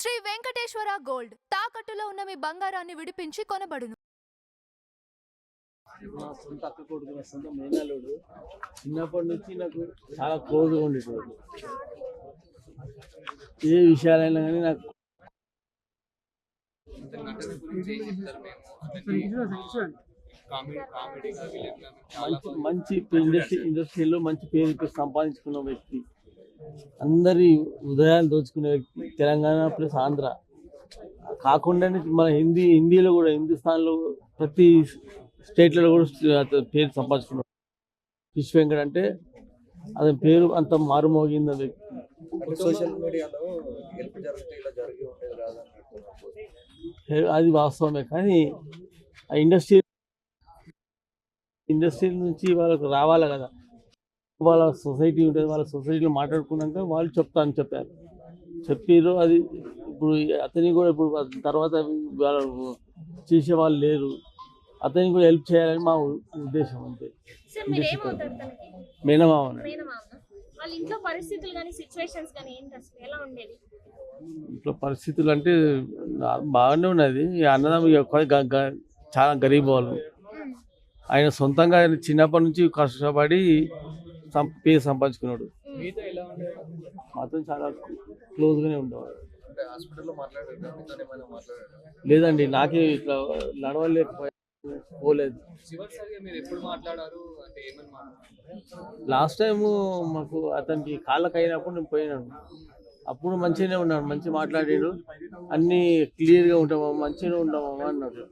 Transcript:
Shri Venkateswara gold తాకట్టులో ఉన్న మీ బంగారాన్ని విడిపించి కొనబడును. నా సొంత అక్క కొడుకు, నా సొంత మేనల్లుడు. చిన్నప్పటి నుంచి నాకు చాలా క్లోజ్గా ఉండేటోడు. ఏ విషయాలైనా కానీ నాకు మంచి ఇండస్ట్రీలో మంచి పేరు సంపాదించుకున్న వ్యక్తి, అందరి ఉదయాలు దోచుకునే వ్యక్తి. తెలంగాణ ప్లస్ ఆంధ్ర కాకుండా మన హిందీలో కూడా, హిందుస్థాన్లో ప్రతి స్టేట్లలో కూడా పేరు సంపాదించుకున్నాడు. ఫిష్ వెంకట్ అంటే అతని పేరు అంత మారుమోగిన వ్యక్తి. సోషల్ మీడియాలో అది వాస్తవమే, కానీ ఆ ఇండస్ట్రీ నుంచి వాళ్ళకు రావాలి కదా. వాళ్ళ సొసైటీ ఉంటుంది, వాళ్ళ సొసైటీలో మాట్లాడుకున్నాక వాళ్ళు చెప్పారు. అది ఇప్పుడు అతని కూడా ఇప్పుడు తర్వాత వాళ్ళు చేసే వాళ్ళు లేరు. అతనికి కూడా హెల్ప్ చేయాలని మా ఉద్దేశం. అంతే. మేనమామ. ఇంట్లో పరిస్థితులు అంటే బాగానే ఉన్నది. అన్నదమ్ములు చాలా గరీబ్ వాళ్ళు. ఆయన సొంతంగా చిన్నప్పటి నుంచి కష్టపడి పేరు సంపాదించుకున్నాడు. మాతో చాలా క్లోజ్గానే ఉండేవాడు. లేదండి, నాకే ఇట్లా నడవలేకపోలేదు. లాస్ట్ టైము మాకు అతనికి కాళ్ళకి అయినప్పుడు నేను పోయినాను. అప్పుడు మంచిగానే ఉన్నాడు, మంచిగా మాట్లాడాడు. అన్నీ క్లియర్గా ఉంటామా, మంచిగానే ఉంటామా అన్నాడు.